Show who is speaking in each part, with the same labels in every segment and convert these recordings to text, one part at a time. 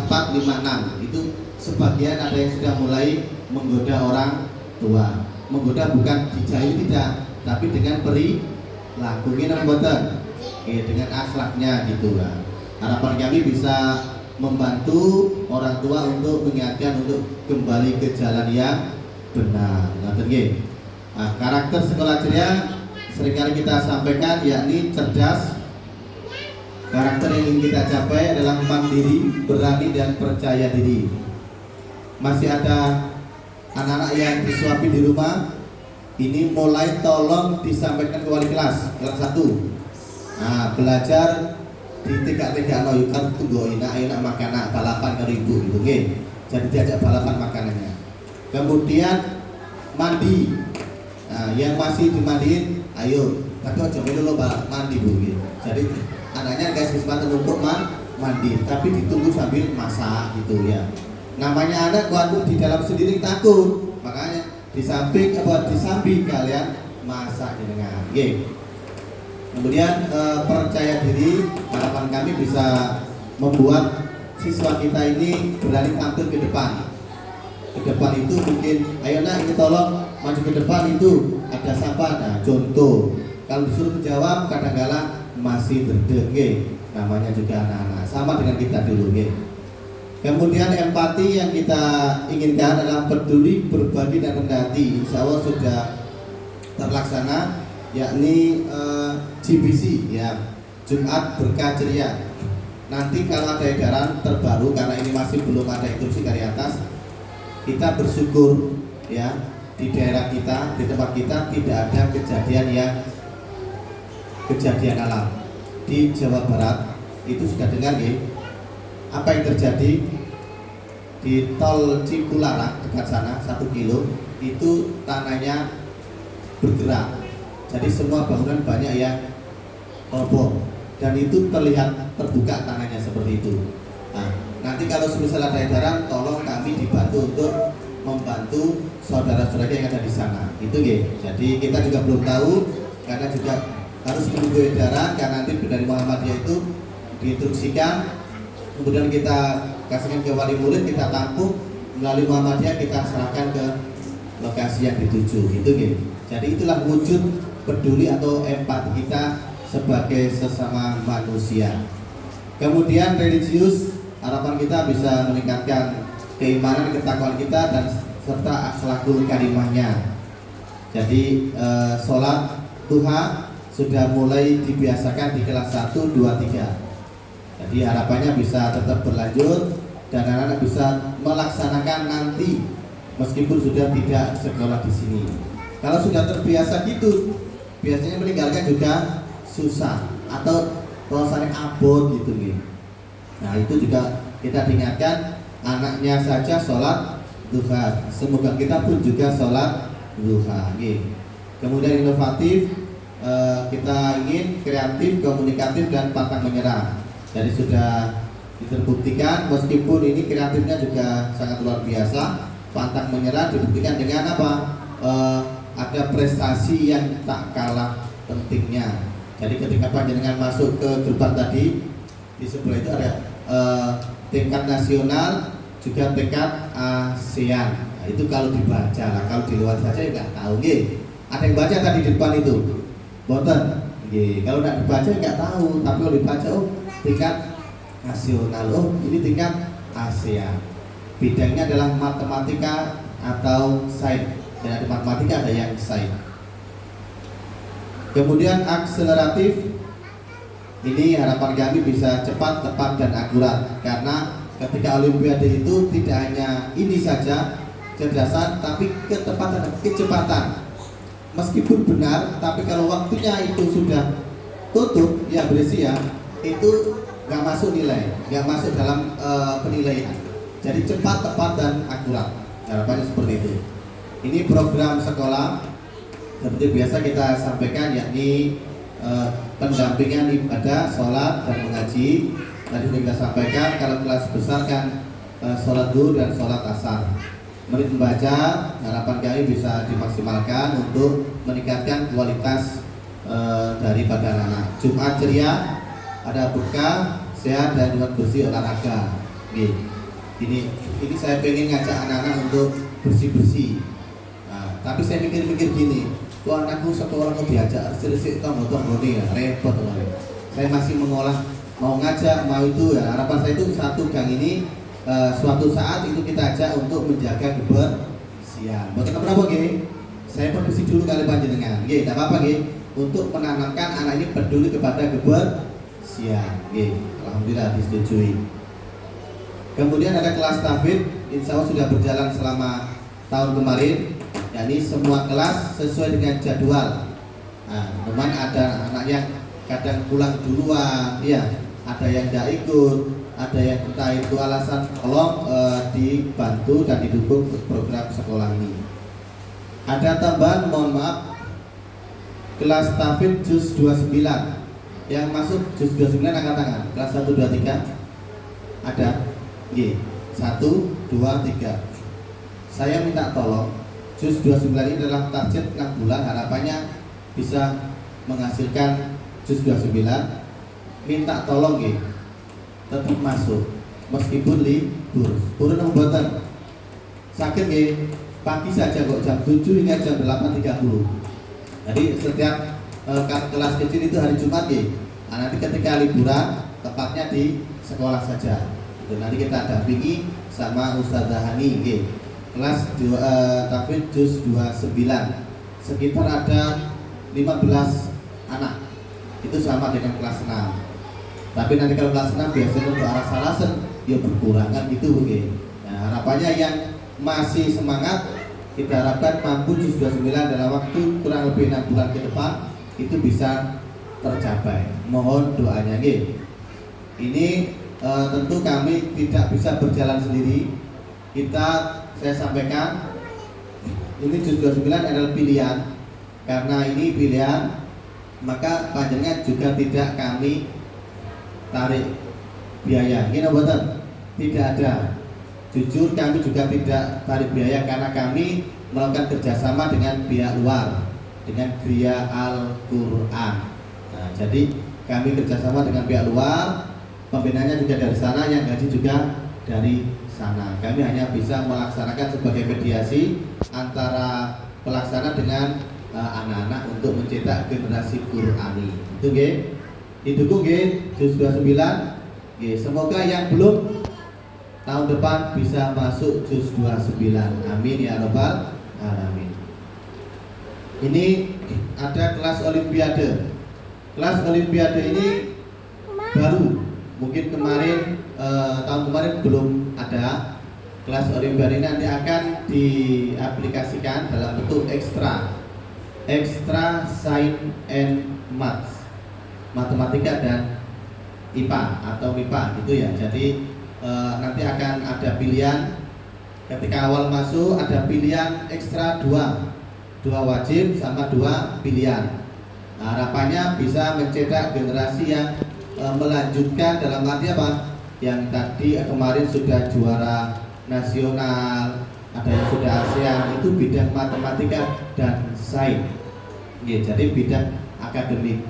Speaker 1: 4, 5, 6 itu sebagian ada yang sudah mulai menggoda orang tua. Menggoda bukan dijahili tidak, tapi dengan perilaku dengan akhlaknya gitu lah. Harapan kami bisa membantu orang tua untuk mengingatkan untuk kembali ke jalan yang benar. Nah, karakter sekolah ceria seringkali kita sampaikan yakni cerdas. Karakter yang ingin kita capai adalah mandiri, berani dan percaya diri. Masih ada anak-anak yang disuapin di rumah, ini mulai tolong disampaikan ke wali kelas 1. Nah, belajar di tiga-tiga noyukan tunggu enak makanan balapan ke ibu gitu nggih. Jadi diajak balapan makanannya. Kemudian mandi. Nah, yang masih dimandiin, ayo, tapi ojo melu mandi Bu gitu. Jadi anaknya kasih kesempatan untuk mandi, tapi ditunggu sambil masak gitu ya. Namanya anak waktu di dalam sendiri takut, makanya di samping kalian masak dengan nggih. Kemudian percaya diri, harapan kami bisa membuat siswa kita ini berani tampil ke depan. Ke depan itu mungkin, ayo nak ini tolong maju ke depan itu ada sampah. Nah, contoh kalau disuruh menjawab kadang-kala masih berdenge, namanya juga anak-anak sama dengan kita dulu nggih. Kemudian empati yang kita inginkan adalah peduli, berbagi dan rendah hati. Insya Allah sudah terlaksana, yakni GBC ya, Jumat Berkah Ceria. Nanti kalau ada edaran terbaru, karena ini masih belum ada instruksi dari atas, kita bersyukur ya di daerah kita, di tempat kita tidak ada kejadian alam. Di Jawa Barat itu sudah dengar ya, apa yang terjadi di tol Cipularang dekat sana 1 kilo itu tanahnya bergerak. Jadi semua bangunan banyak yang roboh dan itu terlihat terbuka tanahnya seperti itu. Nah, nanti kalau misalnya ada edaran, tolong kami dibantu untuk membantu saudara-saudara yang ada di sana. Itu nggih. Jadi kita juga belum tahu karena juga harus menunggu edaran, karena nanti dari Muhammadiyah itu diinstruksikan, kemudian kita kasihkan ke wali murid, kita tampung melalui Muhammadiyah, kita serahkan ke lokasi yang dituju. Itu nggih. Jadi itulah wujud peduli atau empati kita sebagai sesama manusia. Kemudian religius, harapan kita bisa meningkatkan keimanan, ketakwaan kita dan serta akhlakul karimahnya. Jadi sholat duha sudah mulai dibiasakan di kelas 1, 2, 3. Jadi harapannya bisa tetap berlanjut dan anak-anak bisa melaksanakan nanti meskipun sudah tidak sekolah di sini. Kalau sudah terbiasa gitu, biasanya meninggalkan juga susah atau rasanya abot gitu nih. Nah, itu juga kita diingatkan anaknya saja sholat duha. Semoga kita pun juga sholat duha. Kemudian inovatif, kita ingin kreatif, komunikatif dan pantang menyerah. Jadi sudah terbuktikan meskipun ini kreatifnya juga sangat luar biasa, pantang menyerah dibuktikan dengan apa? Ada prestasi yang tak kalah pentingnya. Jadi ketika panjenengan masuk ke gerbang tadi di sebelah itu ada tingkat nasional juga tingkat ASEAN. Nah, itu kalau dibaca lah, kalau di luar saja ya nggak tahu. Ada yang baca tadi di depan itu, boten. Kalau nggak dibaca nggak tahu, tapi kalau dibaca tingkat nasional, ini tingkat ASEAN. Bidangnya adalah matematika atau sains. Dan ada matematika, ada yang sains. Kemudian akseleratif, ini harapan kami bisa cepat, tepat dan akurat. Karena ketika Olimpiade itu tidak hanya ini saja kecerdasan, tapi ketepatan dan kecepatan. Meskipun benar, tapi kalau waktunya itu sudah tutup, ya berisi ya, itu nggak masuk nilai, nggak masuk dalam penilaian. Jadi cepat, tepat dan akurat. Harapannya seperti itu. Ini program sekolah seperti biasa kita sampaikan, yakni pendampingan ibadah, sholat dan mengaji. Tadi sudah kita sampaikan kalau kelas besar kan sholat zuhur dan sholat asar. Menit membaca, harapan kami bisa dimaksimalkan untuk meningkatkan kualitas daripada anak. Jumat ceria, ada berkah, sehat dan juga bersih olahraga. Nih, ini saya pengen ngajak anak-anak untuk bersih-bersih. Nah, tapi saya mikir-mikir gini, wah anakku sekolah mau diajak resik-resik tombol-tombol nih ya, repot loh. Saya masih mengolah, mau ngajak, mau itu ya. Harapan saya itu satu gang ini suatu saat itu kita ajak untuk menjaga kebersihan. Bukan apa-apa gini. Saya permisi dulu kali panjenengan. Nggih, tidak apa-apa nggih. Untuk menanamkan anak ini peduli kepada kebersihan. Nggih, alhamdulillah disetujui. Kemudian ada kelas tahfidz, insya Allah sudah berjalan selama tahun kemarin. Yakni semua kelas sesuai dengan jadwal. Nah, teman ada anak yang kadang pulang duluan, ya, ada yang tidak ikut, ada yang entah itu alasan, tolong dibantu dan didukung untuk program sekolah ini. Ada tambahan, mohon maaf, kelas tahfidz juz 29 yang masuk juz 29 angkat tangan. Kelas 1, 2, 3 ada? G 1, 2, 3. Saya minta tolong, juz 29 ini adalah target 6 bulan, harapannya bisa menghasilkan juz 29. Minta tolong G, tetap masuk meskipun libur. Turun nombotan sakit G, pagi saja kok, jam 7 hingga jam 8.30. Jadi setiap kelas kecil itu hari Jumat ya. Nah, nanti ketika liburan tepatnya di sekolah saja. Dan nanti kita dampingi sama Ustazah Hani ya. Kelas tahfidz juz 29. Sekitar ada 15 anak. Itu sama dengan kelas 6. Tapi nanti kalau kelas 6 biasanya untuk aras-arasan ya berkurang kan gitu ya. Nah, harapannya yang masih semangat, kita harapkan mampu juz 29 dalam waktu kurang lebih 6 bulan ke depan itu bisa tercapai. Mohon doanya nggih. Ini tentu kami tidak bisa berjalan sendiri. Saya sampaikan ini juz 29 adalah pilihan. Karena ini pilihan, maka panjenengan juga tidak kami tarik biaya. Ini betul? Tidak ada. Jujur kami juga tidak tarik biaya karena kami melakukan kerjasama dengan pihak luar, dengan Gria Al-Quran. Nah, jadi kami kerjasama dengan pihak luar, pembinaannya juga dari sana, yang gaji juga dari sana. Kami hanya bisa melaksanakan sebagai mediasi antara pelaksana dengan anak-anak untuk mencetak generasi Qurani. Itu nggih. Didukung nggih juz 29. Nggih, semoga yang belum tahun depan bisa masuk juz 29. Amin ya rabbal alamin. Ini ada kelas olimpiade. Kelas olimpiade ini baru, mungkin kemarin tahun kemarin belum ada. Kelas olimpiade ini nanti akan diaplikasikan dalam bentuk extra science and maths, matematika dan IPA atau MIPA gitu ya. Jadi nanti akan ada pilihan. Ketika awal masuk ada pilihan ekstra 2 wajib sama 2 pilihan. Nah, harapannya bisa mencetak generasi yang melanjutkan dalam arti apa? Yang tadi kemarin sudah juara nasional, ada yang sudah ASEAN, itu bidang matematika dan sains. Ya, jadi bidang akademik.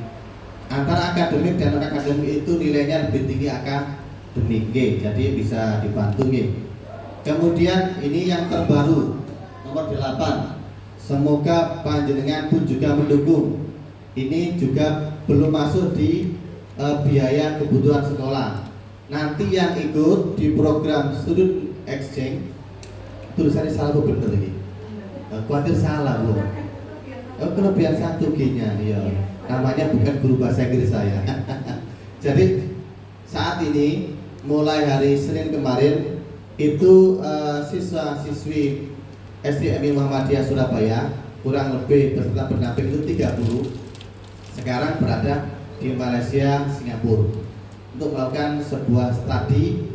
Speaker 1: Antara akademik dan non akademik itu nilainya lebih tinggi akademik, jadi bisa dibantu. Kemudian ini yang terbaru nomor 8. Semoga panjenengan pun juga mendukung. Ini juga belum masuk di biaya kebutuhan sekolah. Nanti yang ikut di program student exchange, tulisannya salah apa bener ini? Khawatir salah loh. Kelebihan 1 G-nya, ya. Namanya bukan guru bahasa Inggris saya. Jadi saat ini mulai hari Senin kemarin itu siswa-siswi SDMI Muhammadiyah Surabaya kurang lebih peserta pendamping itu 30 sekarang berada di Malaysia, Singapura untuk melakukan sebuah studi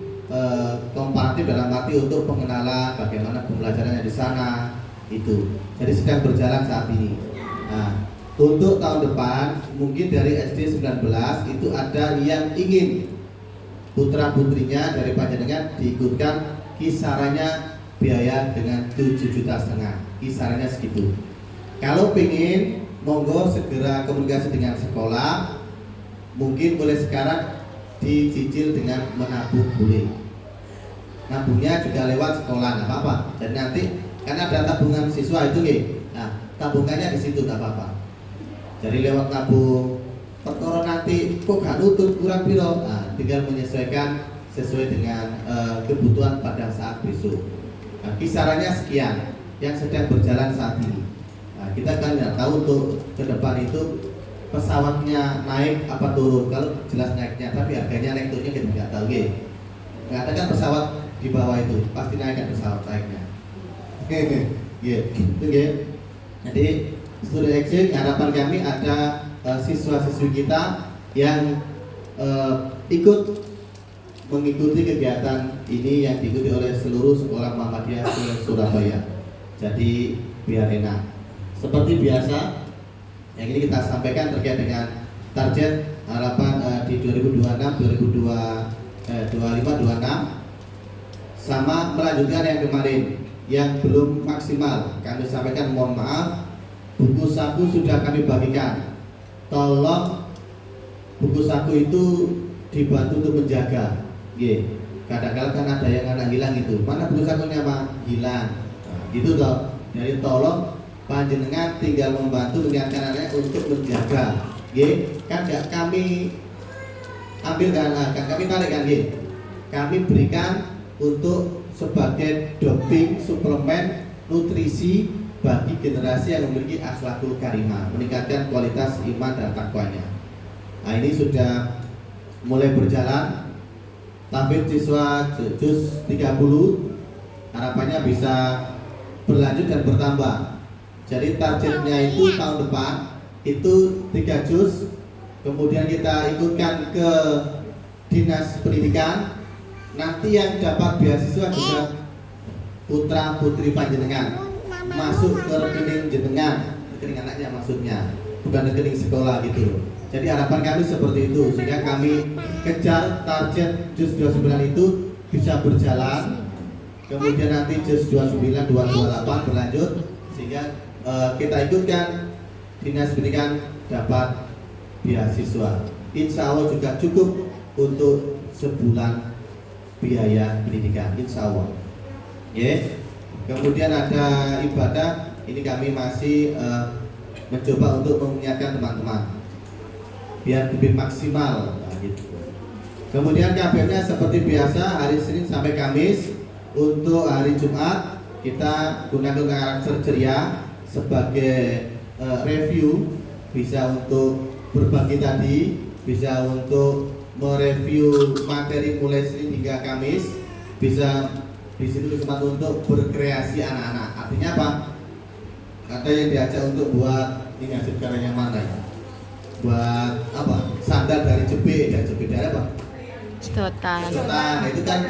Speaker 1: komparatif dalam arti untuk pengenalan bagaimana pembelajarannya di sana itu. Jadi sedang berjalan saat ini. Nah, untuk tahun depan mungkin dari SD 19 itu ada yang ingin putra putrinya dari panjenengan diikutkan, kisarannya biaya dengan 7,5 juta, kisarannya segitu. Kalau pengen, monggo segera komunikasi dengan sekolah, mungkin boleh sekarang dicicil dengan menabung boleh. nabungnya juga lewat sekolah, nggak apa-apa. Jadi nanti kan ada tabungan siswa itu nih, nah tabungannya di situ nggak apa-apa. Jadi lewat nabung perkara nanti kok gak nutut kurang piro, nah, tinggal menyesuaikan sesuai dengan kebutuhan pada saat besok. Nah, kisarannya sekian yang sedang berjalan saat ini. Nah, kita kan nggak tahu untuk ke depan itu pesawatnya naik apa turun. Kalau jelas naiknya, tapi harganya naik turunnya kita nggak tahu. Nggak ada kan pesawat di bawah itu, pasti naik kan pesawat naiknya. Gitu. Jadi student exchange harapan kami ada siswa-siswi kita yang ikut mengikuti kegiatan ini yang diikuti oleh seluruh sekolah Muhammadiyah Surabaya. Jadi biar enak. Seperti biasa, yang ini kita sampaikan terkait dengan target harapan di 2026, 25, 26, sama melanjutkan yang kemarin yang belum maksimal. Kami sampaikan mohon maaf, buku saku sudah kami bagikan. Tolong buku saku itu dibantu untuk menjaga. Kadang-kadang kan ada yang anak hilang itu. Mana buku sakunya Pak? Hilang. Nah, gitu toh. Jadi tolong panjenengan tinggal membantu mengingatkan anaknya untuk menjaga. Kan gak kami ambil kan kami tarik kan kami berikan untuk sebagai doping suplemen nutrisi bagi generasi yang memiliki akhlakul karimah, meningkatkan kualitas iman dan takwanya. Nah, ini sudah mulai berjalan. Tahfidz siswa juz 30 harapannya bisa berlanjut dan bertambah. Jadi targetnya itu tahun depan itu 3 juz. Kemudian kita ikutkan ke dinas pendidikan. Nanti yang dapat beasiswa juga putra putri panjenengan, masuk ke rekening jenengan, rekening anaknya maksudnya, bukan rekening sekolah gitu. Jadi harapan kami seperti itu, sehingga kami kejar target juz 29 itu bisa berjalan. Kemudian nanti juz 29, 228 berlanjut, sehingga kita ikutkan dinas pendidikan dapat beasiswa. Insya Allah juga cukup untuk sebulan biaya pendidikan, insya Allah. Kemudian ada ibadah, ini kami masih mencoba untuk mengingatkan teman-teman biar lebih maksimal. Nah, gitu. Kemudian KPM-nya seperti biasa hari Senin sampai Kamis. Untuk hari Jumat kita gunakan karakter ceria sebagai review, bisa untuk berbagi tadi, bisa untuk mereview materi mulai Senin hingga Kamis, bisa di situ kesempatan untuk berkreasi anak-anak. Artinya apa? Ada yang diajak untuk buat ini hasil karyanya mana ya? Buat apa? Sandal dari jepit, dan jepit dari apa?
Speaker 2: Sedotan.
Speaker 1: Nah, itu kan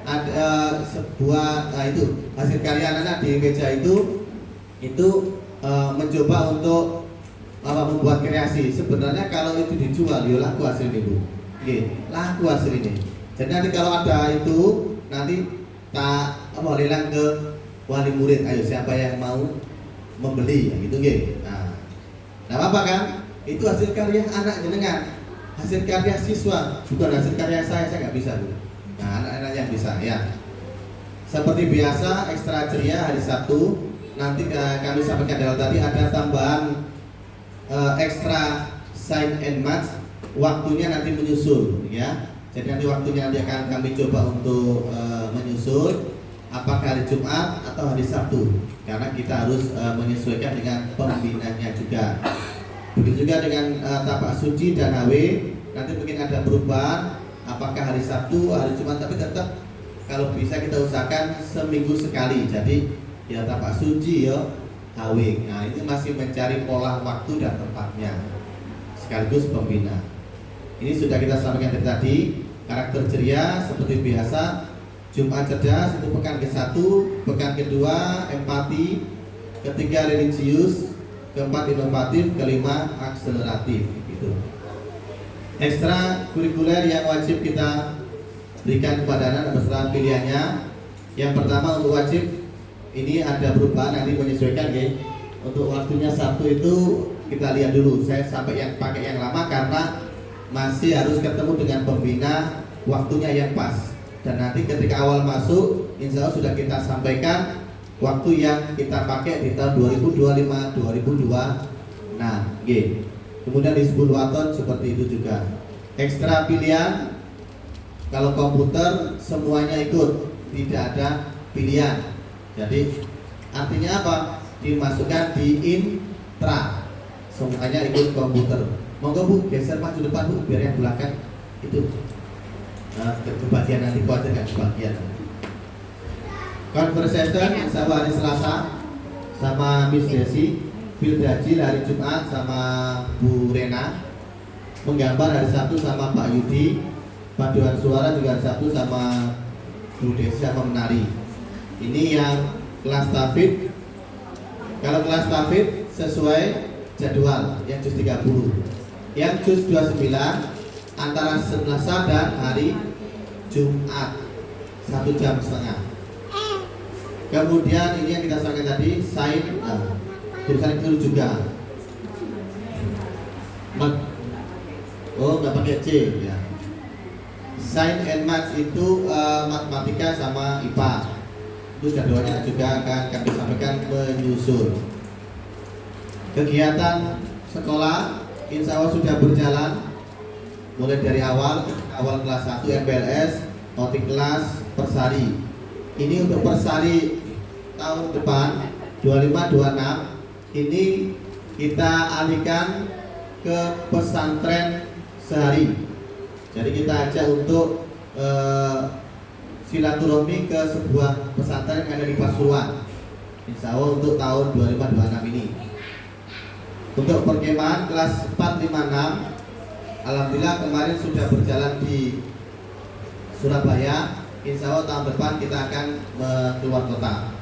Speaker 1: ada sebuah itu hasil karya anak-anak di meja itu mencoba untuk membuat kreasi. Sebenarnya kalau itu dijual, ya laku hasil ini Bu. Laku hasil ini. Jadi nanti kalau ada itu nanti tak lelang ke wali murid. Ayo siapa yang mau membeli, gitu Nah, apa kan? Itu hasil karya anak jenengan, hasil karya siswa, bukan hasil karya saya nggak bisa Bu. Nah, anak-anak yang bisa ya. Seperti biasa ekstra ceria hari Sabtu nanti kami sampaikan dalam tadi ada tambahan ekstra sign and match, waktunya nanti menyusul ya. Jadi nanti waktunya nanti akan kami coba untuk menyusul apakah hari Jumat atau hari Sabtu, karena kita harus menyesuaikan dengan pembinanya juga. Begitu juga dengan tapak suci dan HW, nanti mungkin ada perubahan apakah hari Sabtu, hari Jumat, tapi tetap kalau bisa kita usahakan seminggu sekali. Jadi ya tapak suci ya HW. Nah, ini masih mencari pola waktu dan tempatnya sekaligus pembina. Ini sudah kita sampaikan dari tadi. Karakter ceria seperti biasa. Jumat cerdas itu pekan ke-1, pekan kedua empati, ketiga religius, keempat inovatif, kelima akseleratif gitu. Ekstra kurikuler yang wajib kita berikan kepada anak beserta pilihannya. Yang pertama untuk wajib ini ada perubahan, nanti menyesuaikan ya. Untuk waktunya Sabtu itu kita lihat dulu. Saya sampai yang pakai yang lama karena masih harus ketemu dengan pembina, waktunya yang pas. dan nanti ketika awal masuk insya Allah sudah kita sampaikan waktu yang kita pakai di tahun 2025 2002. Nah, kemudian di Hizbul Waton seperti itu juga. Ekstra pilihan kalau komputer semuanya ikut, tidak ada pilihan. Jadi artinya apa? Dimasukkan di intra, semuanya ikut komputer. Monggo Bu, geser maju depan Bu, biar yang belakang itu kebagian nanti khawatir nggak kebagian. Conversation insya Allah hari Selasa sama Miss Desi, Pildaji hari Jumat sama Bu Rena, menggambar hari Sabtu sama Pak Yudi, paduan suara juga hari Sabtu sama Bu Desi sama menari. Ini yang kelas tafid. Kalau kelas tafid sesuai jadwal yang juz 30. Yang juz 29 antara Selasa dan hari Jumat 1,5 jam. Kemudian ini yang kita sampaikan tadi, sain, tulisan itu juga. Oh, nggak pakai C ya. Sain and Maths itu matematika sama IPA. Itu jadwalnya juga akan kami sampaikan menyusul. Kegiatan sekolah insya Allah sudah berjalan mulai dari awal kelas 1 MPLS, notik kelas, persari. Ini untuk persari tahun depan 25-26 ini kita alihkan ke pesantren sehari. Jadi kita ajak untuk silaturahmi ke sebuah pesantren yang ada di Pasuruan. Insya Allah untuk tahun 25-26 ini. Untuk perkemahan kelas 4-5-6, alhamdulillah kemarin sudah berjalan di Surabaya. Insya Allah tahun depan kita akan keluar kota.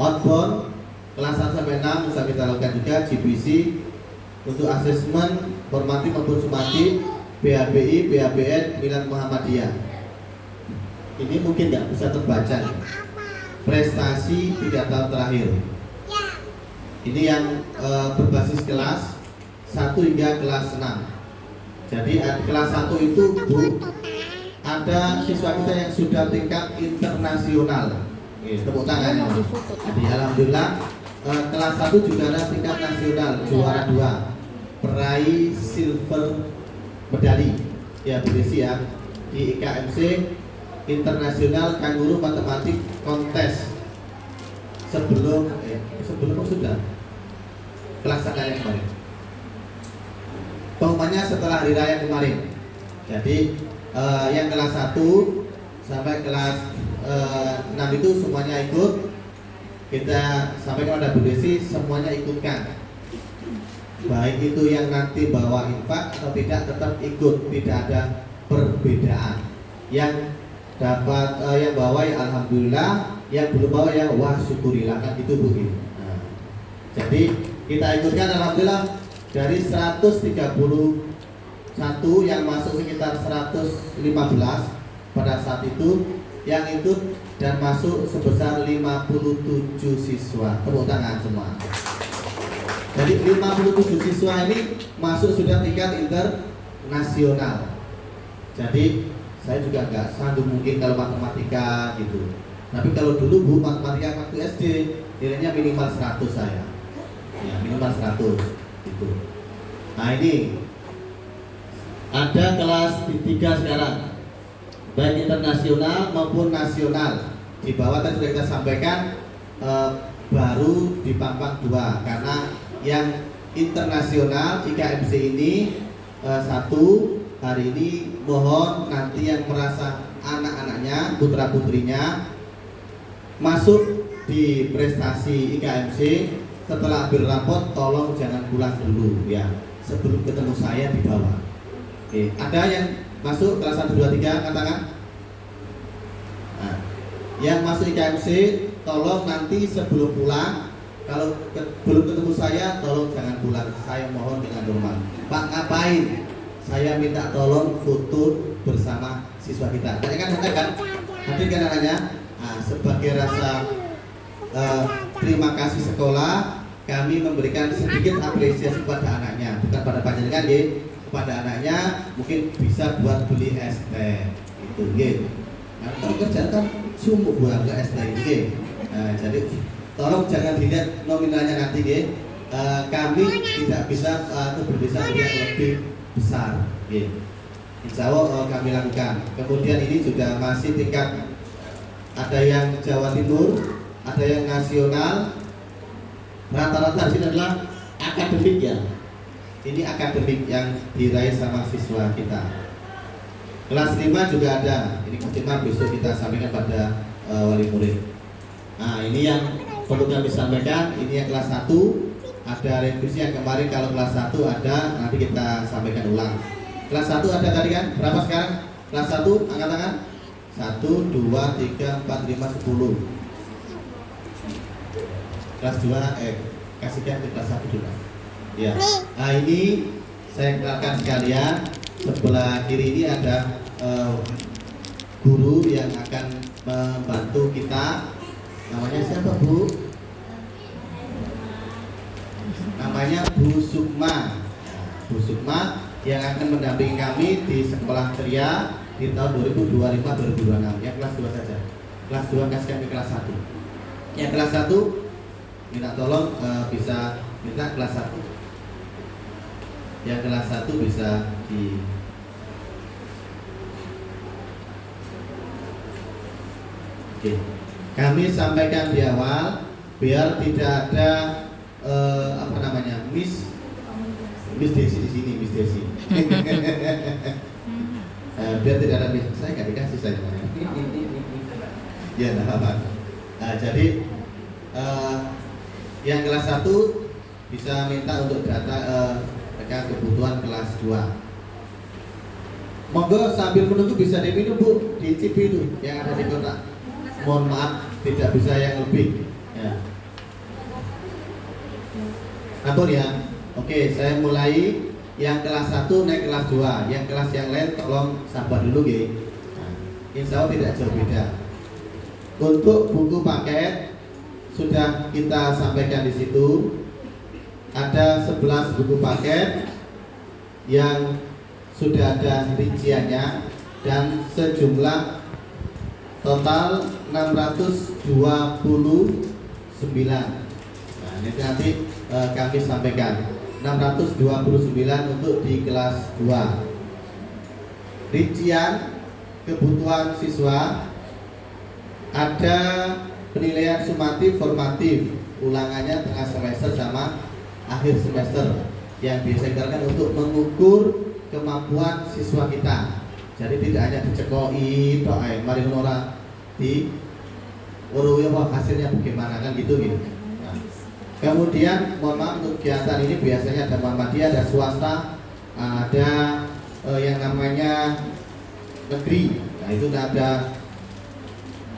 Speaker 1: Outbound kelas 1-6 bisa kita lakukan juga GBC untuk asesmen formatif maupun sumatif, BHBI, BHBN, Milan Muhammadiyah. Ini mungkin nggak bisa terbaca. Prestasi 3 tahun terakhir. Ini yang berbasis kelas 1 hingga kelas 6. Jadi kelas 1 itu Bu, ada siswa kita yang sudah tingkat internasional. Tepuk tangan. Jadi alhamdulillah kelas 1 juga ada tingkat nasional, juara 2, peraih silver medali ya Bu Desi ya di IKMC Internasional Kanguru Matematik Kontes sebelum sudah kelas yang kemarin. Pengumumannya setelah hari raya kemarin. Jadi yang kelas 1 sampai kelas 6 itu semuanya ikut. Kita sampaikan kepada Bu Desi, semuanya ikutkan. Baik itu yang nanti bawa infak atau tidak, tetap ikut, tidak ada perbedaan. Yang dapat yang bawa ya alhamdulillah, yang belum bawa ya wah syukurilah, kan itu Bu. Nah, jadi kita ikutkan alhamdulillah dari 131 yang masuk sekitar 115 pada saat itu yang ikut dan masuk sebesar 57 siswa. Tepuk tangan semua. Jadi 57 siswa ini masuk sudah tingkat internasional. Jadi saya juga nggak sanggup mungkin kalau matematika gitu. Tapi kalau dulu Bu, matematika waktu SD nilainya minimal 100 saya. Ya, minimal 100 gitu. Nah ini ada kelas 3 sekarang, baik internasional maupun nasional. Di bawah tadi sudah kita sampaikan baru di Pampang 2 karena yang internasional IKMC ini satu hari ini mohon nanti yang merasa anak-anaknya putra putrinya masuk di prestasi IKMC setelah ambil rapot tolong jangan pulang dulu ya sebelum ketemu saya di bawah. Oke, ada yang masuk kelas 1, 2, 3 katakan. Nah, yang masuk IKMC tolong nanti sebelum pulang kalau belum ketemu saya tolong jangan pulang, saya mohon dengan hormat. Pak ngapain? Saya minta tolong foto bersama siswa kita. Tanya kan hadir kan anaknya? Nah, sebagai rasa terima kasih sekolah, kami memberikan sedikit apresiasi kepada anaknya, bukan pada panjenengan ya, kepada anaknya mungkin bisa buat beli es teh itu ya. Nah, kalau kerjaan kan sumuk buat ke STI gitu. Nah, jadi tolong jangan dilihat nominalnya nanti gitu. Kami tidak bisa atau berbisa yang lebih besar gitu. Insya Allah kami lakukan. Kemudian ini juga masih tingkat, ada yang Jawa Timur, ada yang nasional. Rata-rata di sini adalah akademik ya. Ini akademik yang diraih sama siswa kita. Kelas 5 juga ada. Ini kelas 5 besok kita sampaikan pada wali murid. Nah, ini yang perlu kami sampaikan. Ini yang kelas 1. Ada revisi yang kemarin, kalau kelas 1 ada, nanti kita sampaikan ulang. Kelas 1 ada tadi kan? Berapa sekarang? Kelas 1 angkat tangan. 1, 2, 3, 4, 5, 10. Kelas 2 kasihkan ke kelas 1 juga. Ya. Nah, ini saya kenalkan sekalian. Sebelah kiri ini ada guru yang akan membantu kita. Namanya siapa, Bu? Namanya Bu Sukma. Bu Sukma yang akan mendampingi kami di sekolah ceria di tahun 2025-2026. Yang kelas 2 saja. Kelas 2 kasihkan ke kelas 1. Yang kelas 1 minta tolong bisa minta kelas 1. Yang kelas 1 bisa di Oke. Kami sampaikan di awal biar tidak ada Miss Desi di sini, Miss Desi. Biar tidak ada Miss, saya nggak dikasih saya. Ya, nah, apa? Jadi yang kelas 1 bisa minta untuk data mereka kebutuhan kelas 2. Monggo sambil menunggu bisa diminum, Bu, di CP itu yang ada di kotak. Mohon maaf tidak bisa yang lebih. Ya. Atur ya. Oke, saya mulai yang kelas 1 naik kelas 2. Yang kelas yang lain tolong sabar dulu ya. Nah, insya Allah tidak jauh beda. Untuk buku paket sudah kita sampaikan di situ. Ada 11 buku paket yang sudah ada rinciannya dan sejumlah total 629. Nah, ini nanti kami sampaikan 629 untuk di kelas 2. Rincian kebutuhan siswa ada penilaian sumatif, formatif, ulangannya tengah semester sama akhir semester yang biasa digunakan untuk mengukur kemampuan siswa kita. Jadi tidak hanya dicekoi doa mari menora di hasilnya bagaimana kan gitu. Nah, kemudian mohon maaf untuk kegiatan ini biasanya ada Muhammadiyah, ada swasta, ada yang namanya negeri. Nah, itu ada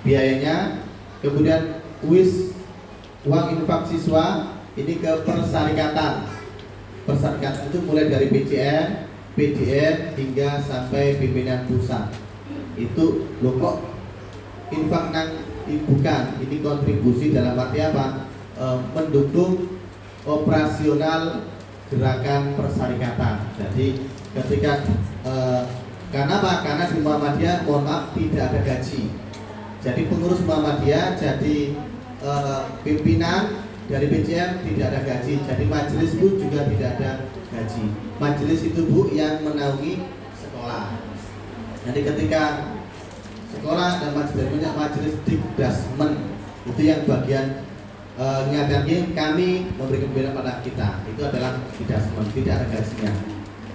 Speaker 1: biayanya. Kemudian uang infak siswa ini ke persyarikatan. Persyarikatan itu mulai dari PCN, PDN hingga sampai pimpinan pusat. Itu loh kok infak bukan, ini kontribusi dalam arti apa? Mendukung operasional gerakan persyarikatan. Jadi ketika karena apa? Karena di Muhammadiyah mohon maaf tidak ada gaji. Jadi pengurus Muhammadiyah jadi pimpinan dari PCM tidak ada gaji, jadi majelis pun juga tidak ada gaji. Majelis itu Bu yang menaungi sekolah. Jadi ketika sekolah dan majelis dikdasmen itu yang bagian nyatakan kami memberi pembinaan pada kita, itu adalah dikdasmen, tidak ada gajinya.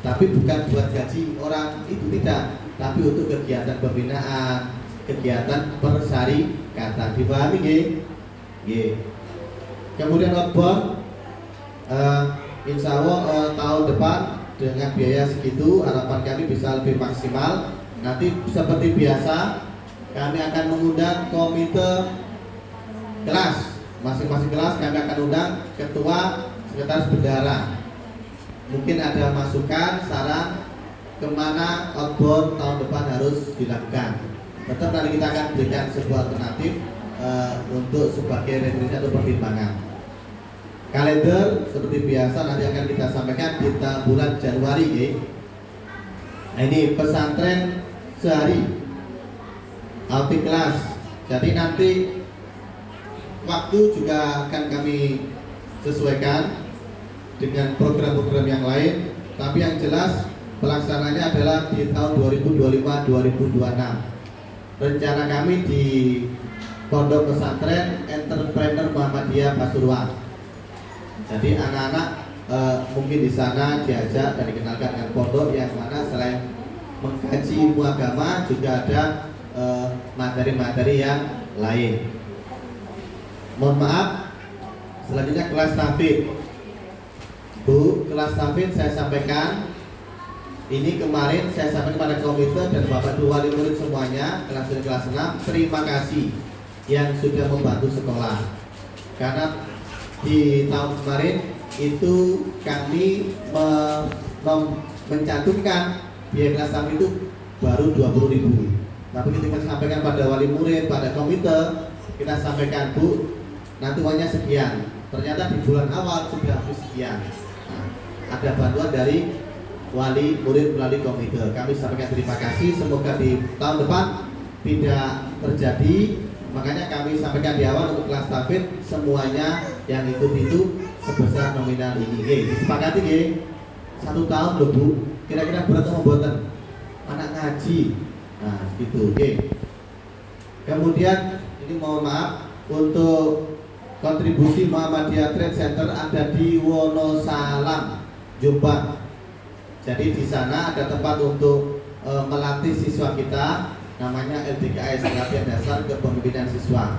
Speaker 1: Tapi bukan buat gaji orang itu tidak, tapi untuk kegiatan pembinaan, kegiatan persyarikatan. Dipahami nggih? Kemudian outbound insya Allah tahun depan dengan biaya segitu harapan kami bisa lebih maksimal. Nanti seperti biasa kami akan mengundang komite kelas, masing-masing kelas kami akan undang ketua, sekretaris bendahara. Mungkin ada masukan, saran kemana outbound tahun depan harus dilakukan. Tetap nanti kita akan berikan sebuah alternatif untuk sebagai referensi atau pertimbangan. Kalender seperti biasa nanti akan kita sampaikan di bulan Januari. Nah, ini pesantren sehari. Alfi kelas. Jadi nanti waktu juga akan kami sesuaikan dengan program-program yang lain, tapi yang jelas pelaksananya adalah di tahun 2025-2026. Rencana kami di Pondok Pesantren Entrepreneur Muhammadiyah Pasuruan. Jadi anak-anak mungkin di sana diajak dan dikenalkan dengan pondok yang mana selain mengkaji ilmu agama juga ada materi-materi yang lain. Mohon maaf, selanjutnya kelas tahfidz. Bu, kelas tahfidz saya sampaikan. Ini kemarin saya sampaikan pada komite dan Bapak Ibu wali murid semuanya kelas 1 kelas 6, terima kasih yang sudah membantu sekolah. Karena di tahun kemarin itu kami mencantumkan biaya kelas tahfidz itu baru 20.000. Tapi kita sampaikan pada wali murid, pada komite, kita sampaikan, Bu, nanti uangnya sekian. Ternyata di bulan awal sudah habis sekian. Nah, ada bantuan dari wali murid melalui komite. Kami sampaikan terima kasih. Semoga di tahun depan tidak terjadi. Makanya kami sampaikan di awal untuk kelas tahfidz semuanya yang ikut itu sebesar nominal ini. Disepakati nggih? 1 tahun loh Bu. Kira-kira berat atau boten? Anak ngaji. Nah, gitu. Oke. Kemudian ini mohon maaf untuk kontribusi Muhammadiyah Trade Center ada di Wonosalam, Jombang. Jadi di sana ada tempat untuk melatih siswa kita, namanya LDKS, Latihan Dasar Kepemimpinan Siswa.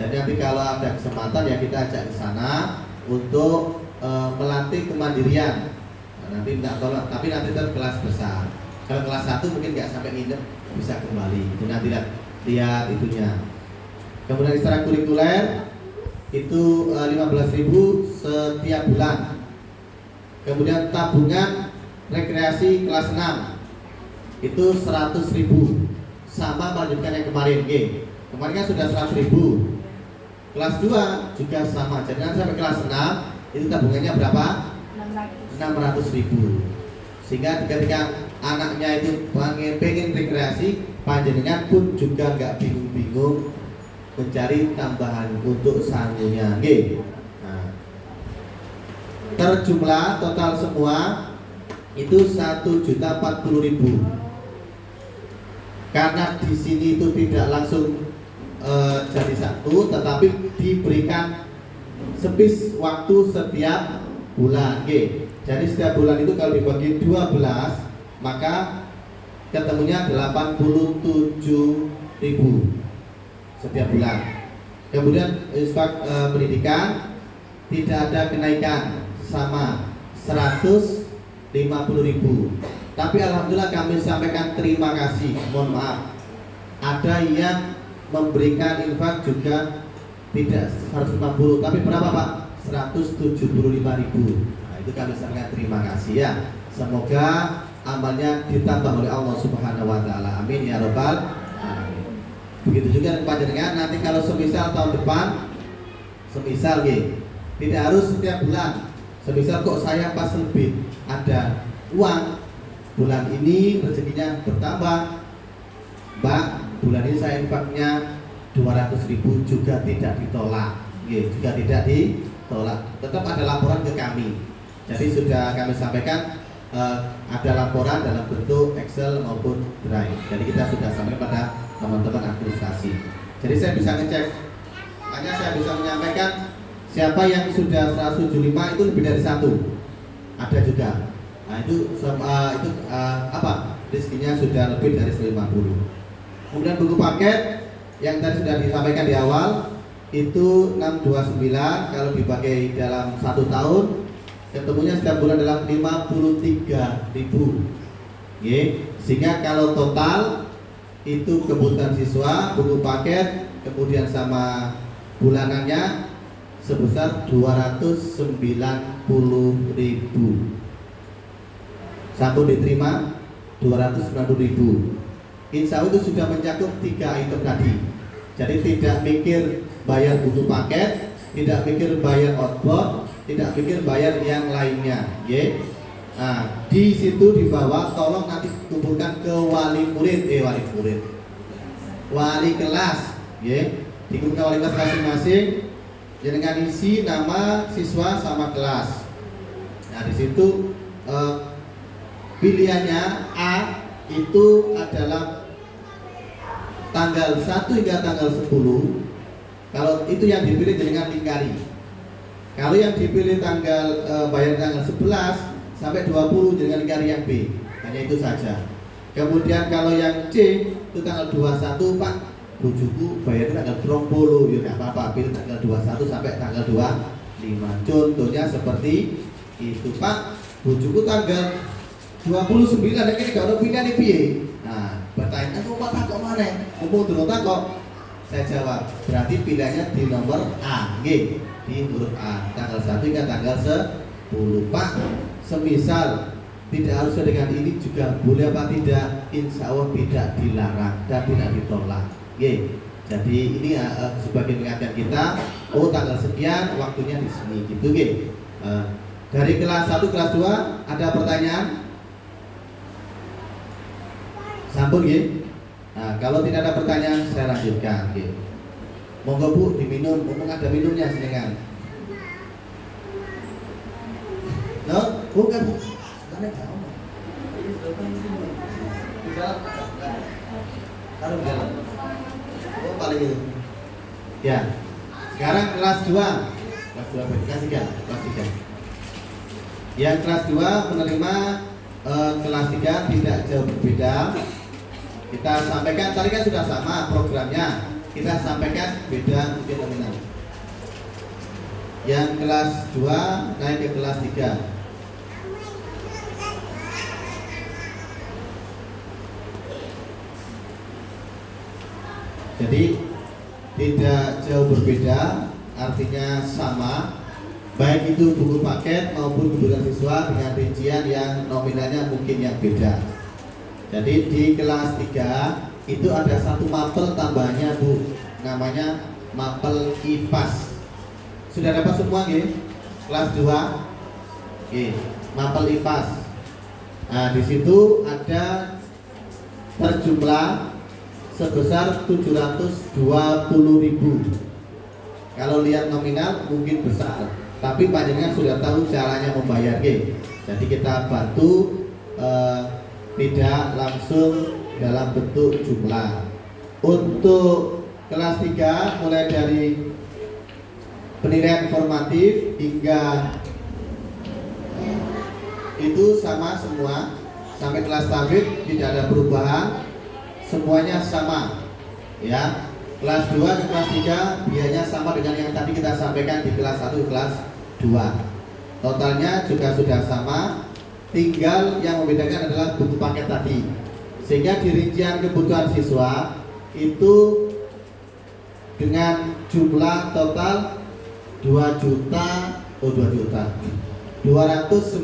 Speaker 1: Jadi nanti kalau ada kesempatan ya kita ajak ke sana untuk melatih kemandirian. Nah, nanti tidak tolong, tapi nanti tetap kelas besar. Kalau kelas 1 mungkin nggak sampai nginep, bisa kembali. Itu nanti lihat itunya. Kemudian secara kurikuler itu 15.000 setiap bulan. Kemudian tabungan rekreasi kelas 6 itu 100.000, sama melanjutkan yang kemarin. Kemarin kan sudah 100.000. Kelas 2 juga sama. Jadi nanti sampai kelas 6 itu tabungannya berapa? 600.000. Sehingga ketika anaknya itu pengen rekreasi, panjenengan pun juga nggak bingung-bingung mencari tambahan untuk sangunya. Nah, terjumlah total semua itu 1.040.000. Karena di sini itu tidak langsung jadi satu, tetapi diberikan spes waktu setiap bulan. Jadi setiap bulan itu kalau dibagi 12, maka ketemunya 87.000 setiap bulan. Kemudian infak pendidikan tidak ada kenaikan, sama 150.000. Tapi alhamdulillah kami sampaikan terima kasih. Mohon maaf, ada yang memberikan infak juga tidak 150, tapi berapa Pak? 175.000. Nah, itu kami sampaikan terima kasih ya. Semoga amalnya ditambah oleh Allah Subhanahu wa taala. Amin ya rabbal alamin. Begitu juga panjenengan nanti kalau semisal tahun depan, semisal tidak harus setiap bulan. Semisal kok saya pas lebih ada uang, bulan ini rezekinya bertambah, Mbak, bulan ini saya infaknya 200.000 juga tidak ditolak, juga tidak ditolak. Tetap ada laporan ke kami. Jadi sudah kami sampaikan ada laporan dalam bentuk Excel maupun Drive. Jadi kita sudah sampaikan pada teman-teman administrasi. Jadi saya bisa ngecek, hanya saya bisa menyampaikan siapa yang sudah 175 itu lebih dari 1. Ada juga. Nah itu apa? Rezekinya sudah lebih dari 150. Kemudian buku paket yang tadi sudah disampaikan di awal itu 629, kalau dipakai dalam 1 tahun ketemunya setiap bulan dalam 53.000. Sehingga kalau total itu kebutuhan siswa, buku paket, kemudian sama bulanannya sebesar 290.000. Sampun diterima 290.000. Insya Allah itu sudah mencakup 3 item tadi. Jadi tidak mikir bayar buku paket, tidak mikir bayar outbound, tidak mikir bayar yang lainnya. Nah, di situ di bawah tolong nanti kumpulkan ke wali murid, wali kelas, ya. Dikumpulkan wali kelas masing-masing, dengan isi nama siswa sama kelas. Nah di situ pilihannya A itu adalah tanggal 1 hingga tanggal 10. Kalau itu yang dipilih dengan lingkari. Kalau yang dipilih tanggal bayar tanggal 11 sampai 20 dengan lingkari yang B. Hanya itu saja. Kemudian kalau yang C itu tanggal 21, Pak, bujuku bayarnya tanggal 20, ya nggak apa-apa, pilih tanggal 21 sampai tanggal 25. Contohnya seperti itu, Pak, bujuku tanggal 29, ini gak ada pilihan nih piye. Nah, bertanya, aku Pak takok mana? Mumpung dulu takok, saya jawab, berarti pilihannya di nomor A, di huruf A, tanggal 1 hingga tanggal 10. Pak, semisal tidak harus dengan ini juga boleh apa tidak? Insya Allah tidak dilarang dan tidak ditolak. Jadi ini sebagai pengingatkan kita. Oh tanggal sekian waktunya di sini gitu. Dari kelas 1 kelas 2 ada pertanyaan? Sampun Nah, kalau tidak ada pertanyaan saya lanjutkan. Monggo Bu diminum, mumpung ada minumnya sedangkan. No, bukan Bu. Taruh dalam. Oh paling itu. Ya. Sekarang kelas 2. Kelas 2 kelas 3, kelas 3. Yang kelas 2 menerima kelas 3 tidak jauh berbeda. Kita sampaikan tadi kan sudah sama programnya. Kita sampaikan beda mungkin nominal. Yang kelas 2 naik ke kelas 3. Jadi tidak jauh berbeda, artinya sama, baik itu buku paket maupun kebutuhan siswa dengan rincian yang nominalnya mungkin yang beda. Jadi di kelas 3 itu ada satu mapel tambahannya Bu, namanya mapel IPAS. Sudah dapat semua Kelas 2, mapel IPAS. Nah di situ ada terjumlah sebesar 720.000. Kalau lihat nominal mungkin besar, tapi panjenengan sudah tahu caranya membayar Jadi kita bantu tidak langsung dalam bentuk jumlah. Untuk kelas 3 mulai dari penilaian formatif hingga itu sama semua sampai kelas tabib tidak ada perubahan. Semuanya sama ya. Kelas 2 ke kelas 3 biayanya sama dengan yang tadi kita sampaikan di kelas 1 kelas 2. Totalnya juga sudah sama, tinggal yang membedakan adalah buku paket tadi. Sehingga di rincian kebutuhan siswa itu dengan jumlah total 2.297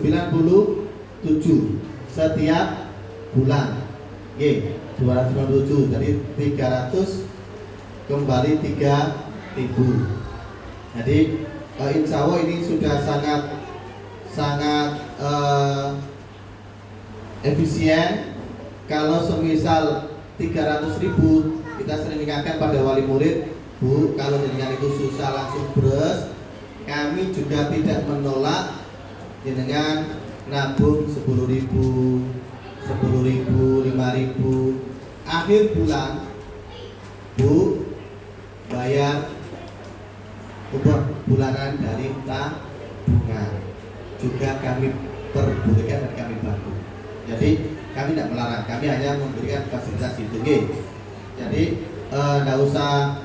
Speaker 1: setiap bulan. 297, jadi 300 kembali 3.000. Jadi insya Allah ini sudah sangat efisien. Kalau semisal 300.000, kita sering ingatkan pada wali murid, Bu, kalau dengan itu susah langsung beres, kami juga tidak menolak dengan nabung 10.000, 5.000. Akhir bulan Bu bayar upah bulanan dari tabungan, juga kami perbolehkan dan kami bantu. Jadi kami tidak melarang, kami hanya memberikan fasilitas itu. Jadi tidak usah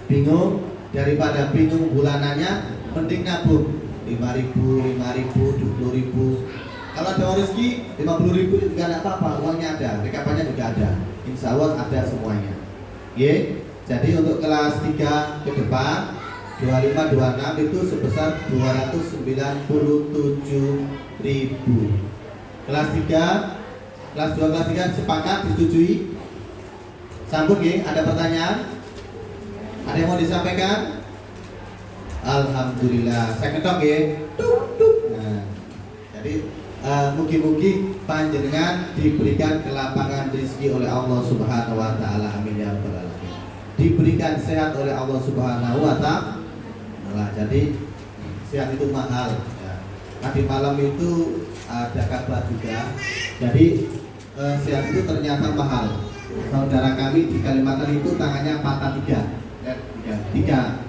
Speaker 1: bingung, daripada bingung bulanannya mending nabung 5.000, 20.000. Kalau ada rezeki 50.000 juga tidak apa-apa, uangnya ada, rekapannya juga ada, insya Allah ada semuanya. Jadi untuk kelas 3 ke depan 25-26 itu sebesar 297.000. Kelas 3, kelas 2, kelas 3 sepakat disetujui? Sambung ada pertanyaan? Ada yang mau disampaikan? Alhamdulillah, saya ketok Nah, jadi mugi-mugi panjenengan diberikan kelapangan rezeki oleh Allah Subhanahu wa taala. Amin ya rabbal alamin. diberikan sehat oleh Allah Subhanahu wa Ta'ala. Jadi sehat itu mahal ya. Tadi malam itu ada kabar juga. Jadi sehat itu ternyata mahal. Saudara kami di Kalimantan itu tangannya patah tiga bagian.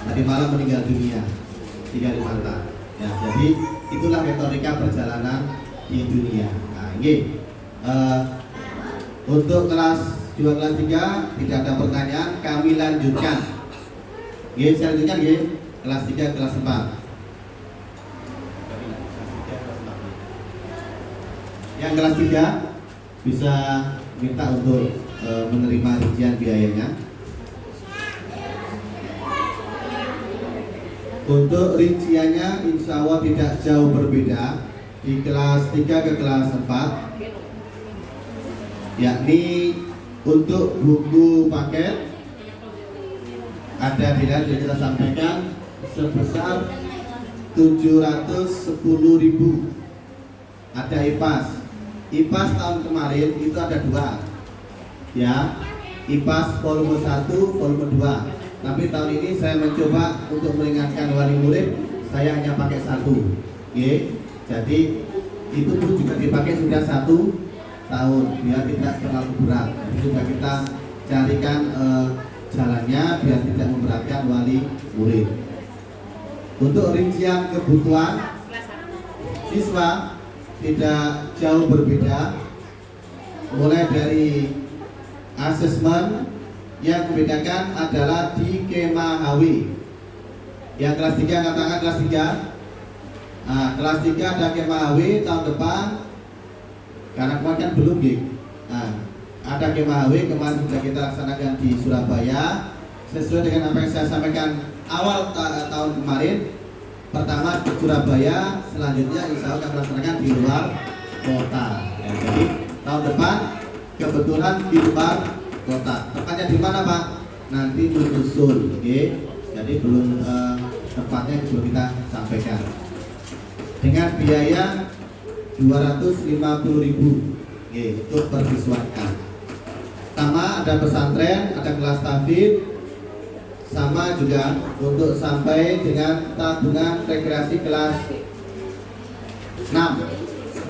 Speaker 1: Tadi malam meninggal dunia di Kalimantan. Ya, jadi itulah retorika perjalanan di dunia. Nah, ini untuk kelas 2 kelas 3 tidak ada pertanyaan, kami lanjutkan. Selanjutnya kelas 3 kelas 4. Yang kelas 3 bisa minta untuk menerima rincian biayanya. Untuk rinciannya insya Allah tidak jauh berbeda di kelas 3 ke kelas 4, yakni untuk buku paket ada bila kita sampaikan sebesar 710.000. Ada IPAS tahun kemarin itu ada 2 ya, IPAS volume 1 volume 2. Tapi tahun ini saya mencoba untuk meringankan wali murid, saya hanya pakai 1 jadi itu pun juga dipakai sudah 1 tahun biar tidak terlalu berat. Jadi sudah kita carikan jalannya biar tidak memberatkan wali murid. Untuk rincian kebutuhan siswa tidak jauh berbeda, mulai dari asesmen. Yang membedakan adalah di Kema HW. Yang kelas 3 katakan kelas 3. Nah, kelas 3 ada Kema HW tahun depan. Karena kemarin kan belum Nah, ada Kema HW kemarin sudah kita laksanakan di Surabaya. Sesuai dengan apa yang saya sampaikan awal tahun kemarin. Pertama di Surabaya, selanjutnya insya Allah akan melaksanakan di luar kota. Ya, jadi tahun depan kebetulan di luar kota. Tempatnya di mana Pak? Nanti menyusul, jadi belum tempatnya belum kita sampaikan. Dengan biaya 250.000 untuk persiswakan. Pertama ada pesantren, ada kelas tahfidz, sama juga untuk sampai dengan tabungan rekreasi kelas 6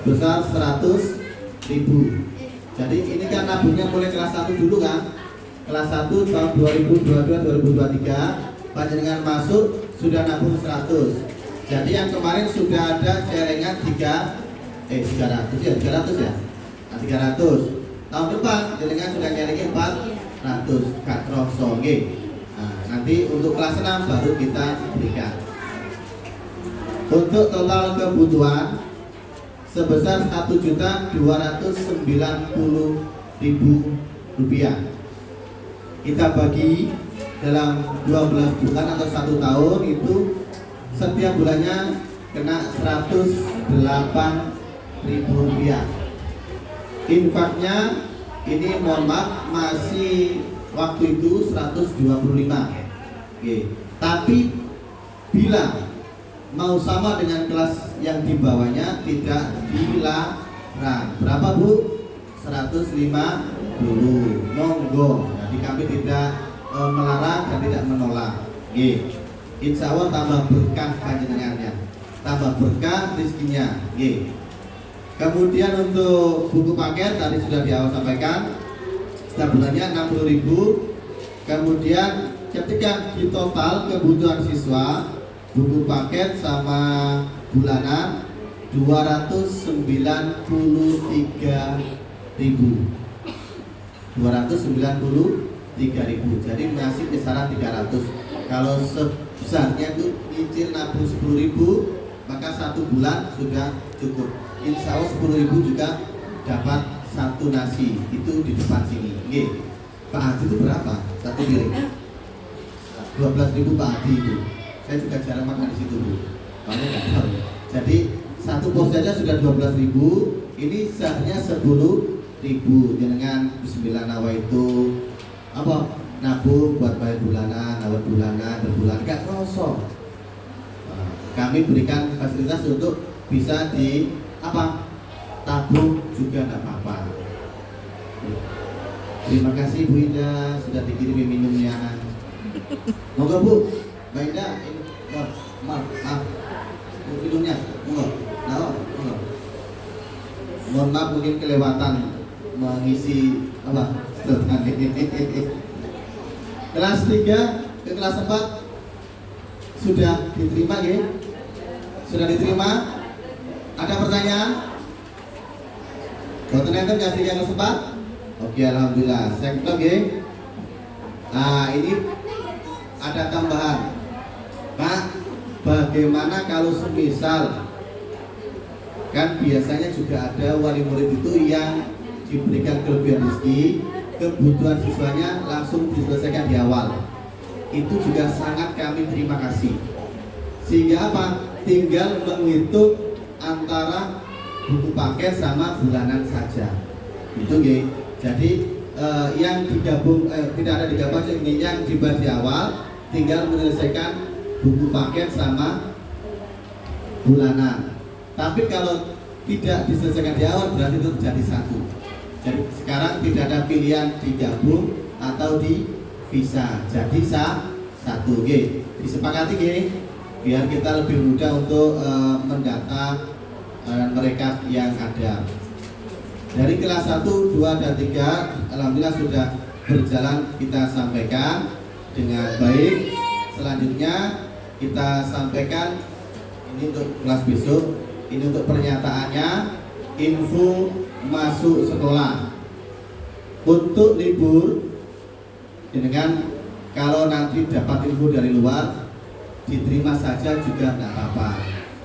Speaker 1: sebesar 100.000. Jadi ini kan nabungnya mulai kelas 1 dulu kan. Kelas 1 tahun 2022-2023 panjenengan masuk sudah nabung 100. Jadi yang kemarin sudah ada celengan 300 ya. 300. Tahun depan celengan sudah nyelengin 400. Kak Kroso Nah, nanti untuk kelas 6 baru kita berikan. Untuk total kebutuhan sebesar Rp1.290.000. Kita bagi dalam 12 bulan atau 1 tahun itu setiap bulannya kena Rp108.000. Infaknya ini mohon maaf masih waktu itu 125. Tapi bila mau sama dengan kelas yang di bawahnya tidak dilarang. Berapa Bu? 150. Monggo. Jadi kami tidak melarang dan tidak menolak. Insya Allah tambah berkah panjenengannya, tambah berkah rezekinya. Kemudian untuk buku paket tadi sudah di awal sampaikan, setiap bulannya 60.000. Kemudian ketika di total kebutuhan siswa buku paket sama bulanan 293.000. Jadi masih kisaran 300. Kalau sebesarnya itu nyicil nabung 10.000, maka 1 bulan sudah cukup. Insya Allah 10.000 juga dapat 1 nasi. Itu di depan sini. Pak Adi itu berapa? 1 piring. 12.000 Pak Adi itu. Saya juga jarang makan di situ Bu. Kamu nggak tahu. Jadi 1 pos saja sudah 12.000. Ini seharusnya 10.000. Dengan Bismillah nawaitu apa? Nabung buat bayar bulanan, awal bulanan, berbulan gak kosong. Kami berikan fasilitas untuk bisa di apa? Tabung juga tidak apa-apa. Terima kasih Bu Ida sudah dikirimi minumnya. Moga Bu, Mbak Ida, maaf, minumnya, monggo. Mohon maaf mungkin kelewatan mengisi apa? Kelas 3 ke kelas 4 sudah diterima ya? Sudah diterima? Ada pertanyaan? Boten enten kasih yang kelas 4? Oke, alhamdulillah. Saya ketok ya. Nah, ini ada tambahan. Pak, bagaimana kalau semisal kan biasanya juga ada wali murid itu yang diberikan kelebihan rezeki, kebutuhan siswanya langsung diselesaikan di awal. Itu juga sangat kami terima kasih. Sehingga apa? Tinggal menghitung antara buku paket sama bulanan saja. Itu nggih. Jadi yang digabung tidak ada digabung ini yang dibahas di awal, tinggal menyelesaikan buku paket sama bulanan. Tapi kalau tidak diselesaikan di awal berarti itu jadi satu. Jadi sekarang tidak ada pilihan digabung atau dipisah. Jadi satu G. Disepakati G. Biar kita lebih mudah untuk mendata mereka yang ada. Dari kelas 1, 2, dan 3 alhamdulillah sudah berjalan kita sampaikan dengan baik. Selanjutnya kita sampaikan ini untuk kelas besok. Ini untuk pernyataannya, info masuk sekolah untuk libur. Dengan kalau nanti dapat info dari luar diterima saja juga tidak apa-apa.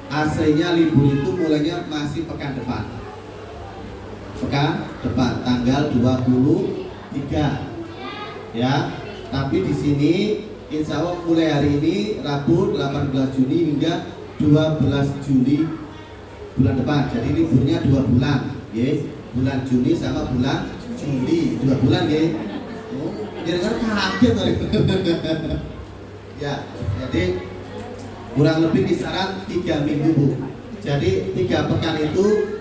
Speaker 1: Aslinya libur itu mulainya masih pekan depan tanggal 23 ya. Tapi di sini insya Allah mulai hari ini Rabu 18 Juni hingga 12 Juli bulan depan. Jadi liburnya 2 bulan, ya. Bulan Juni sama bulan Juli, 2 bulan, ya. Oh, kira-kira kaget ya. Jadi kurang lebih kisaran 3 minggu Bu. Jadi 3 pekan itu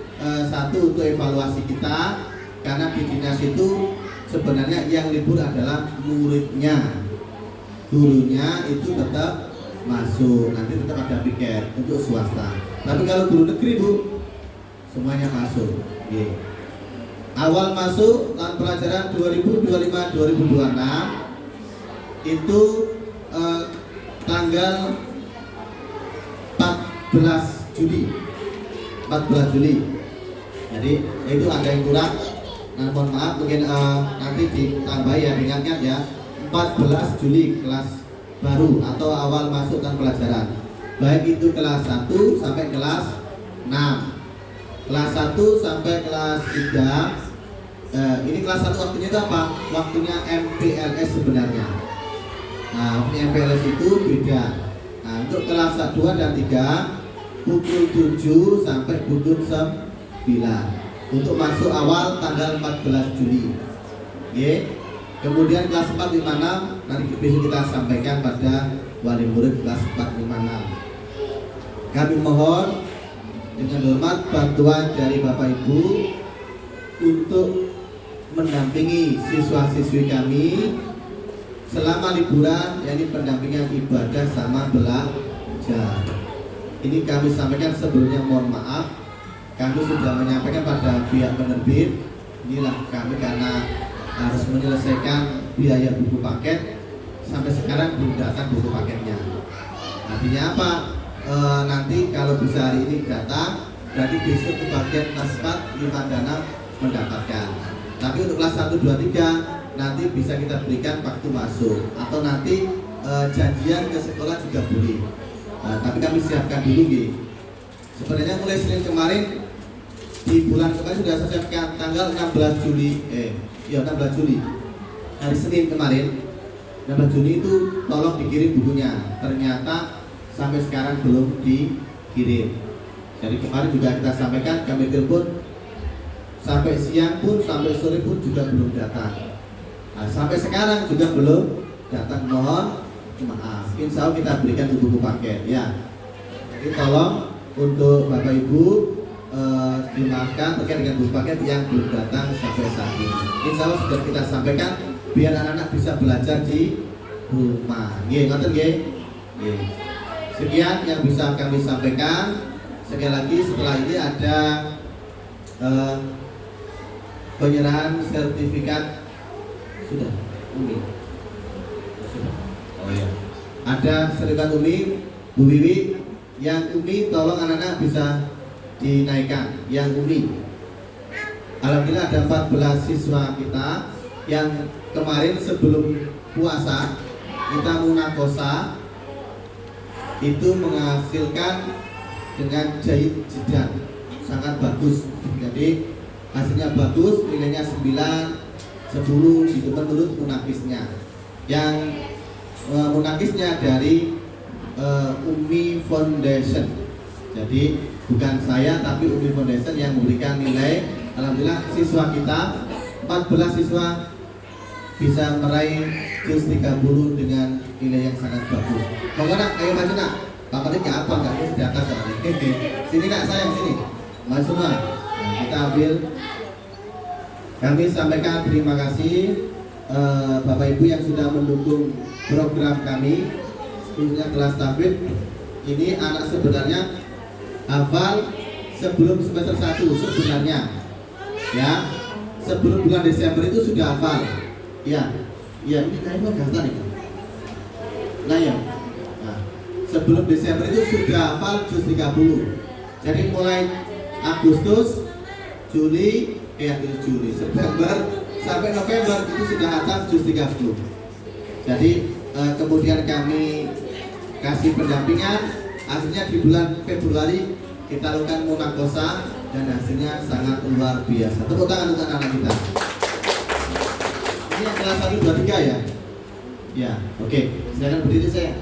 Speaker 1: satu untuk evaluasi kita, karena di dinas itu sebenarnya yang libur adalah muridnya. Gurunya itu tetap masuk, nanti tetap ada piket untuk swasta. Tapi kalau guru negeri Bu, semuanya masuk. Yeah. Awal masuk tahun pelajaran 2025-2026 itu tanggal 14 Juli. 14 Juli. Jadi itu ada yang kurang. Nah, mohon maaf mungkin nanti ditambah ya, ingatkan ya. 14 Juli kelas baru atau awal masuk tahun pelajaran. Baik itu kelas 1 sampai kelas 6. Kelas 1 sampai kelas 3. Ini kelas 1 waktunya itu apa? Waktunya MPLS sebenarnya. Nah, MPLS itu beda. Nah, untuk kelas 2 dan 3 pukul 7 sampai pukul 9. Untuk masuk awal tanggal 14 Juli. Oke. Kemudian kelas 4, 5, 6 nanti besok kita sampaikan pada wali murid kelas 4, 5, 6. Kami mohon dengan hormat bantuan dari Bapak Ibu untuk mendampingi siswa-siswi kami selama liburan, yakni pendampingan ibadah sama belajar. Ini kami sampaikan sebelumnya, mohon maaf. Kami sudah menyampaikan pada pihak penerbit, inilah kami karena harus menyelesaikan biaya buku paket, sampai sekarang belum datang buku paketnya. Artinya apa? Nanti kalau bisa hari ini datang, berarti besok ke bagian kelas 4, 5, dan 6 mendapatkan. Tapi untuk kelas 1, 2, 3 nanti bisa kita berikan waktu masuk, atau nanti janjian ke sekolah juga boleh. Tapi kami siapkan dulu gitu. Sebenarnya mulai Senin kemarin, di bulan kemarin sudah saya siapkan tanggal 16 Juli 16 Juli hari Senin kemarin 16 Juni itu tolong dikirim bukunya. Ternyata sampai sekarang belum dikirim. Jadi kemarin juga kita sampaikan, kami telepon sampai siang pun, sampai sore pun juga belum datang. Nah, sampai sekarang juga belum datang. Mohon maaf. Insya Allah kita berikan buku paket ya. Jadi tolong untuk Bapak Ibu dimaafkan terkait dengan bus paket yang belum datang sampai saat ini. Insya Allah sudah kita sampaikan biar anak-anak bisa belajar di rumah. Nggih, ngoten nggih. Nggih. Sekian yang bisa kami sampaikan. Sekali lagi setelah ini ada penyerahan sertifikat sudah Umi. Sudah. Oh ya. Ada sertifikat Umi, Bu Wiwi. Yang Umi tolong anak-anak bisa dinaikkan. Yang Umi. Alhamdulillah ada 14 siswa kita yang kemarin sebelum puasa kita munakosa itu menghasilkan dengan jahit jidat sangat bagus. Jadi hasilnya bagus, nilainya 9, 10 itu menurut munakisnya. Yang munakisnya dari Umi Foundation. Jadi bukan saya tapi Umi Foundation yang memberikan nilai. Alhamdulillah siswa kita 14 siswa bisa meraih juz 30 dengan nilai yang sangat bagus. Monggo nak, ayo maju nak. Pamannya nggak apa nggak di atas soalnya. Sini nak sayang sini. Maju semua. Nah, kita ambil. Kami sampaikan terima kasih Bapak Ibu yang sudah mendukung program kami, khususnya kelas tahfidz. Ini anak sebenarnya hafal sebelum semester 1 sebenarnya. Ya, sebelum bulan Desember itu sudah hafal. Ya, ya ini kayaknya gasan itu. Nah ya, nah, sebelum Desember itu sudah hafal juz 30. Jadi mulai Agustus, Juli, September sampai November itu sudah hafal juz 30. Jadi kemudian kami kasih pendampingan, akhirnya di bulan Februari kita lakukan munakosa dan hasilnya sangat luar biasa. Tepuk tangan untuk anak kita. Ini yang kelas 1, 2, 3 ya? Ya, oke. Silakan berdiri saya.